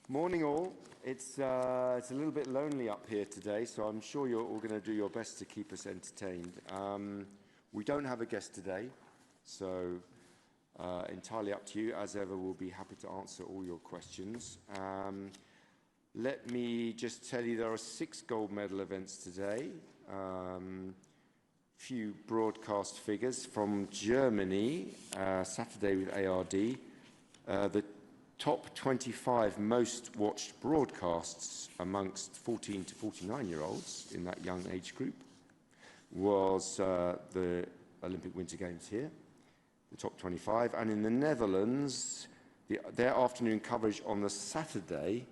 Morning all. It's a little bit lonely up here today, so I'm sure you're all going to do your best to keep us entertained. We don't have a guest today, so entirely up to you. As ever, we'll be happy to answer all your questions. Let me just tell you there are 6 gold medal events today. Few broadcast figures from Germany, Saturday with ARD. The top 25 most watched broadcasts amongst 14 to 49-year-olds in that young age group was the Olympic Winter Games here, the top 25. And in the Netherlands, their afternoon coverage on the Saturday,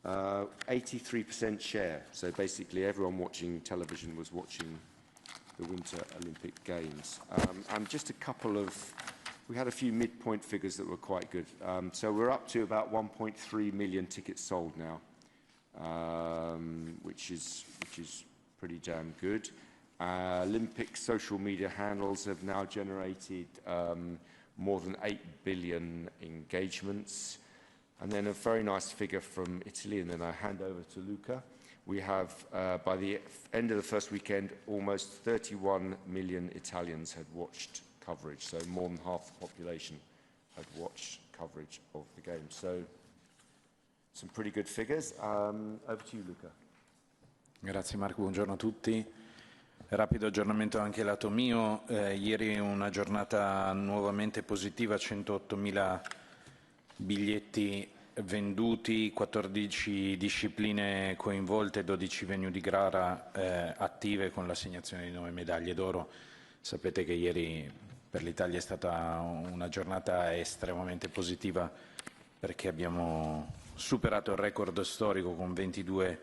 83% share. So basically everyone watching television was watching the Winter Olympic Games. And just a couple of, we had a few midpoint figures that were quite good. So we're up to about 1.3 million tickets sold now, which is pretty damn good. Olympic social media handles have now generated more than 8 billion engagements. And then a very nice figure from Italy, and then I hand over to Luca. We have, by the end of the first weekend, almost 31 million Italians had watched coverage, so more than half the population had watched coverage of the game. So, some pretty good figures. Over to you, Luca. Grazie Marco, buongiorno a tutti. Rapido aggiornamento anche lato mio. Ieri una giornata nuovamente positiva, 108.000 biglietti venduti, 14 discipline coinvolte, 12 venue di gara attive con l'assegnazione di 9 medaglie d'oro. Sapete che ieri per l'Italia è stata una giornata estremamente positiva perché abbiamo superato il record storico con 22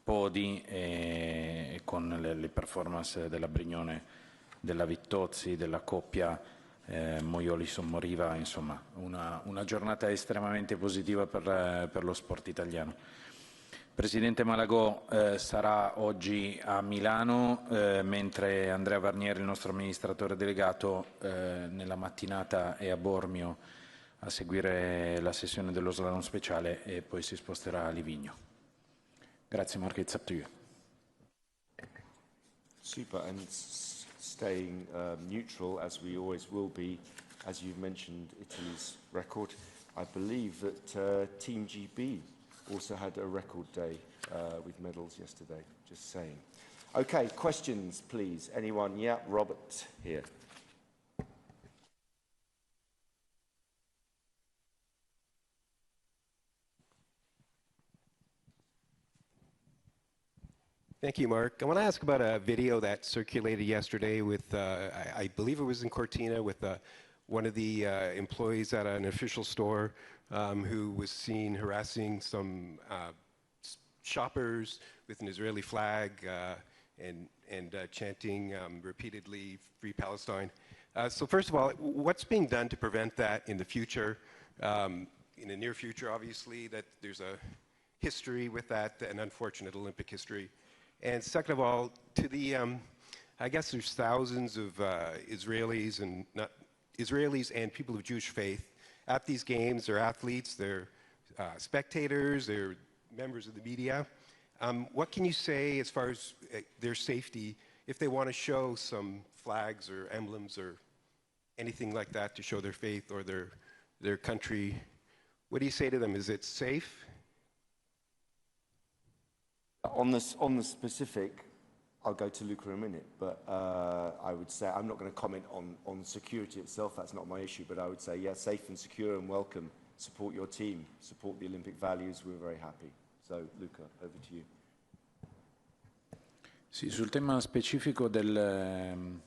podi e con le performance della Brignone, della Vittozzi, della coppia Moioli-Sommoriva, insomma una giornata estremamente positiva per lo sport italiano. Presidente Malagò sarà oggi a Milano, mentre Andrea Varnieri, il nostro amministratore delegato, nella mattinata è a Bormio a seguire la sessione dello slalom speciale e poi si sposterà a Livigno. Grazie Marco, it's up to you. Super, and staying neutral, as we always will be, as you've mentioned Italy's record. I believe that Team GB also had a record day with medals yesterday, just saying. Okay, questions, please. Anyone? Yeah, Robert here. Thank you, Mark. I want to ask about a video that circulated yesterday with, I believe it was in Cortina, with one of the employees at an official store who was seen harassing some shoppers with an Israeli flag and chanting repeatedly, Free Palestine. So first of all, what's being done to prevent that in the future? In the near future, obviously, that there's a history with that, an unfortunate Olympic history. And second of all, to the, I guess there's thousands of Israelis and people of Jewish faith at these games. They're athletes, they're spectators, they're members of the media. What can you say as far as their safety if they want to show some flags or emblems or anything like that to show their faith or their country? What do you say to them? Is it safe? On the specific, I'll go to Luca in a minute, but I would say I'm not going to comment on security itself. That's not my issue, but I would say, yeah, safe and secure and welcome. Support your team, support the Olympic values. We're very happy. So, Luca, over to you. Sì, sul tema specifico del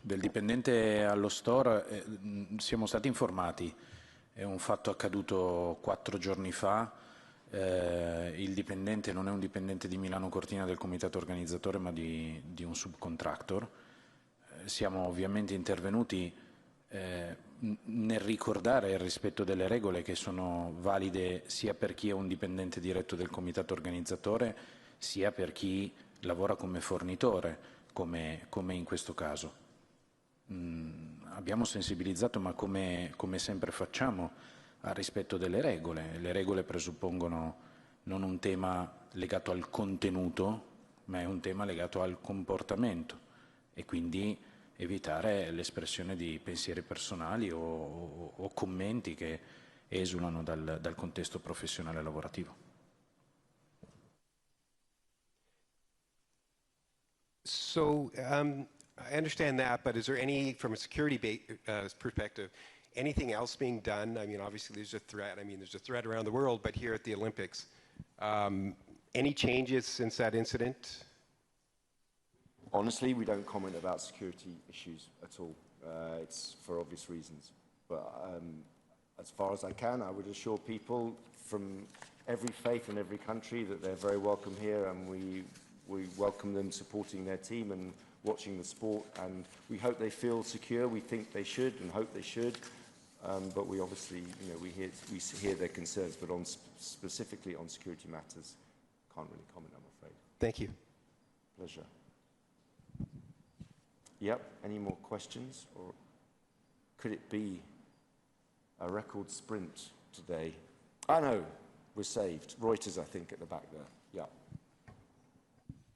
dipendente allo store, siamo stati informati. È un fatto accaduto 4 giorni fa. Il dipendente non è un dipendente di Milano-Cortina del comitato organizzatore, ma di un subcontractor. Siamo ovviamente intervenuti nel ricordare il rispetto delle regole che sono valide sia per chi è un dipendente diretto del comitato organizzatore, sia per chi lavora come fornitore, come in questo caso. Abbiamo sensibilizzato, ma come sempre facciamo, al rispetto delle regole. Le regole presuppongono non un tema legato al contenuto, ma è un tema legato al comportamento e quindi evitare l'espressione di pensieri personali o commenti che esulano dal contesto professionale e lavorativo. So I understand that, but is there any, from a security perspective, anything else being done? I mean, obviously there's a threat. I mean, there's a threat around the world, but here at the Olympics, any changes since that incident? Honestly, we don't comment about security issues at all. It's for obvious reasons. But as far as I can, I would assure people from every faith and every country that they're very welcome here, and we welcome them supporting their team and watching the sport, and we hope they feel secure. We think they should and hope they should, but we obviously, you know, we hear their concerns, but specifically on security matters, can't really comment, I'm afraid. Thank you. Pleasure. Yep, any more questions? Or could it be a record sprint today? I know, we're saved. Reuters, I think, at the back there. Yeah.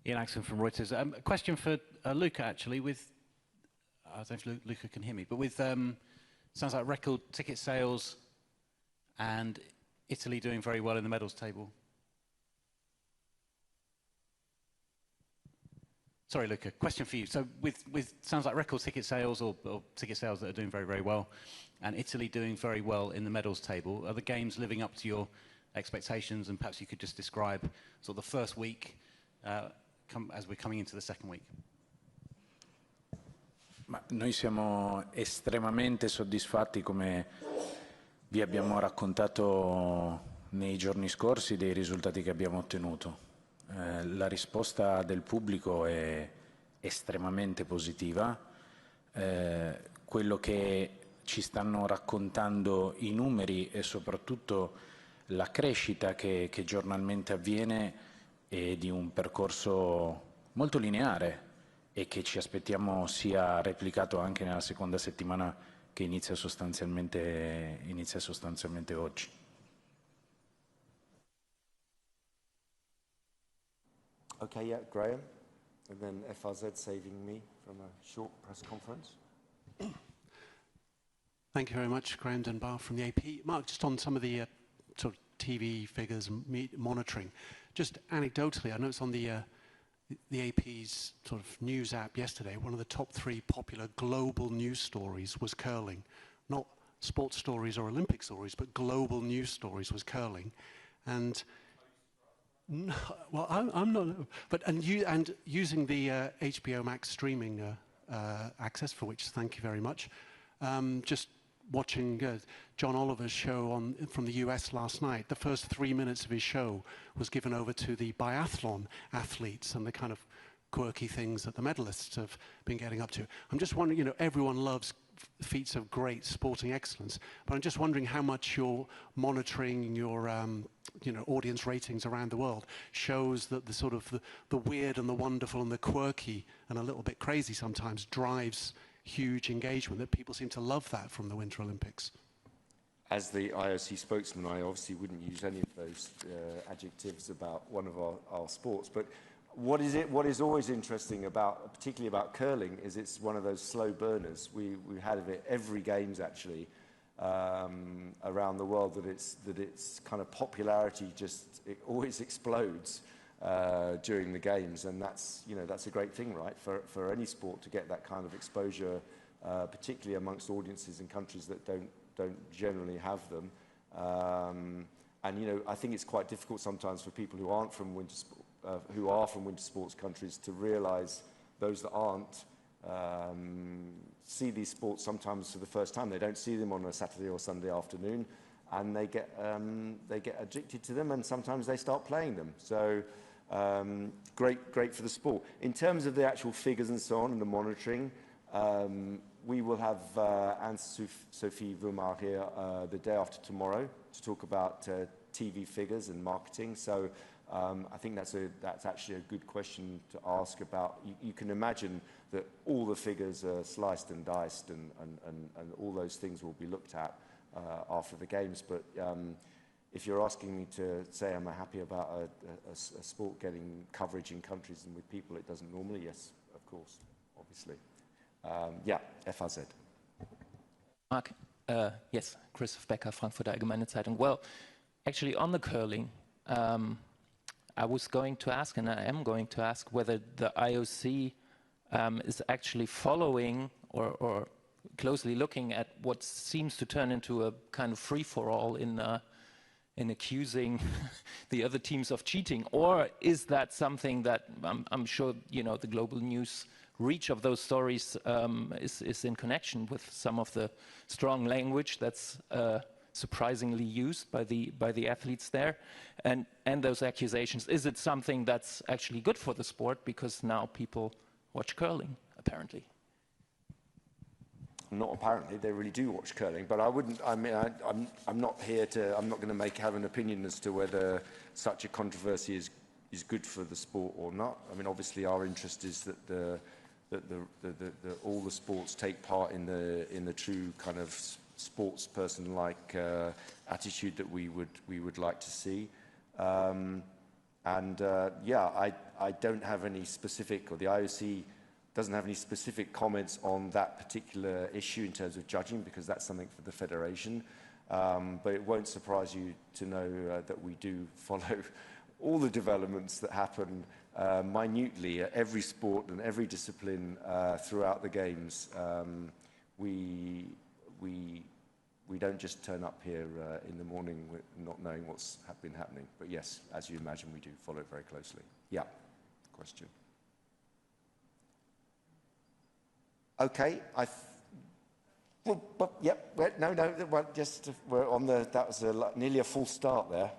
Ian Axon from Reuters. A question for Luca, actually, with, I don't know if Luca can hear me, but with, sounds like record ticket sales and Italy doing very well in the medals table. Sorry, Luca, question for you. So with sounds like record ticket sales or ticket sales that are doing very, very well, and Italy doing very well in the medals table, are the games living up to your expectations? And perhaps you could just describe sort of the first week as we're coming into the second week. Ma noi siamo estremamente soddisfatti, come vi abbiamo raccontato nei giorni scorsi, dei risultati che abbiamo ottenuto. La risposta del pubblico è estremamente positiva. Quello che ci stanno raccontando i numeri e soprattutto la crescita che giornalmente avviene è di un percorso molto lineare e che ci aspettiamo sia replicato anche nella seconda settimana che inizia sostanzialmente oggi. Okay, yeah, Graham, and then FRZ saving me from a short press conference. Thank you very much, Graham Dunbar from the AP. Mark, just on some of the sort of TV figures and monitoring, just anecdotally, I noticed on the AP's sort of news app yesterday, one of the top 3 popular global news stories was curling. Not sports stories or Olympic stories, but global news stories was curling. And no, well, I'm not, but and using the HBO Max streaming access, for which thank you very much. Just watching John Oliver's show from the US last night. The first 3 minutes of his show was given over to the biathlon athletes and the kind of quirky things that the medalists have been getting up to. I'm just wondering, you know, everyone loves feats of great sporting excellence, but I'm just wondering how much you're monitoring your you know, audience ratings around the world shows that the sort of the weird and the wonderful and the quirky and a little bit crazy sometimes drives huge engagement, that people seem to love that from the Winter Olympics. As the IOC spokesman, I obviously wouldn't use any of those adjectives about one of our sports, but what is always interesting about, particularly about curling, is it's one of those slow burners. We had of it every games actually around the world, that its kind of popularity it always explodes during the games, and that's, you know, that's a great thing, right, for any sport to get that kind of exposure, particularly amongst audiences in countries that don't generally have them. And you know, I think it's quite difficult sometimes for people who aren't from winter sports countries to realise, those that aren't, see these sports sometimes for the first time. They don't see them on a Saturday or Sunday afternoon, and they get addicted to them, and sometimes they start playing them. So great for the sport. In terms of the actual figures and so on and the monitoring, we will have Anne-Sophie Vumar here the day after tomorrow to talk about TV figures and marketing. So I think that's actually a good question to ask about. You can imagine that all the figures are sliced and diced, and all those things will be looked at. after the games. But if you're asking me to say am I happy about a sport getting coverage in countries and with people it doesn't normally, yes, of course, obviously. Yeah, FAZ. Mark, yes, Christoph Becker, Frankfurter Allgemeine Zeitung. Well, actually on the curling, I was going to ask, and I am going to ask, whether the IOC is actually following or closely looking at what seems to turn into a kind of free-for-all in accusing the other teams of cheating, or is that something that I'm sure the global news reach of those stories is in connection with some of the strong language that's surprisingly used by the athletes there, and those accusations. Is it something that's actually good for the sport because now people watch curling, apparently? Not apparently, they really do watch curling, but I wouldn't, I mean, I'm not here to, I'm not going to have an opinion as to whether such a controversy is good for the sport or not. I mean, obviously our interest is that all the sports take part in the true kind of sports person-like attitude that we would like to see. Yeah, I don't have any specific, or the IOC doesn't have any specific comments on that particular issue in terms of judging, because that's something for the federation. But it won't surprise you to know that we do follow all the developments that happen minutely at every sport and every discipline throughout the games. We don't just turn up here in the morning not knowing what's been happening. But yes, as you imagine, we do follow it very closely. Yeah, question. Okay, we're on the, that was nearly a full start there.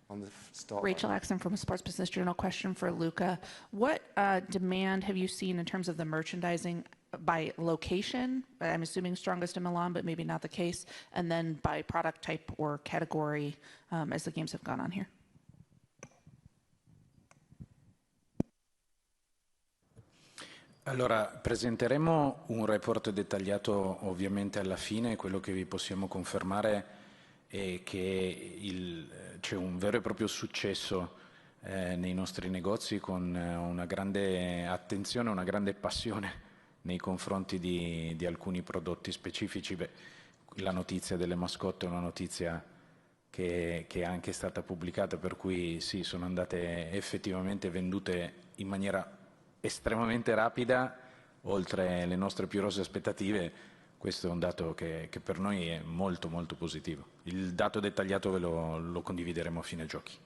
On the start. Rachel Axon from a Sports Business Journal. Question for Luca. What demand have you seen in terms of the merchandising by location? I'm assuming strongest in Milan, but maybe not the case. And then by product type or category as the games have gone on here. Allora, presenteremo un report dettagliato ovviamente alla fine. Quello che vi possiamo confermare è che c'è un vero e proprio successo nei nostri negozi, con una grande attenzione, una grande passione nei confronti di alcuni prodotti specifici. Beh, la notizia delle mascotte è una notizia che è anche stata pubblicata, per cui sì, sono andate effettivamente vendute in maniera estremamente rapida, oltre le nostre più rose aspettative. Questo è un dato che per noi è molto molto positivo. Il dato dettagliato lo condivideremo a fine giochi.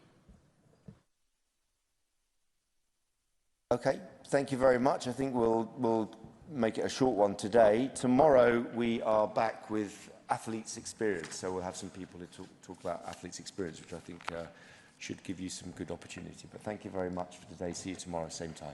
Okay, thank you very much. I think we'll make it a short one today. Tomorrow we are back with athletes experience, so we'll have some people to talk about athletes experience, which I think should give you some good opportunity. But thank you very much for today. See you tomorrow, same time.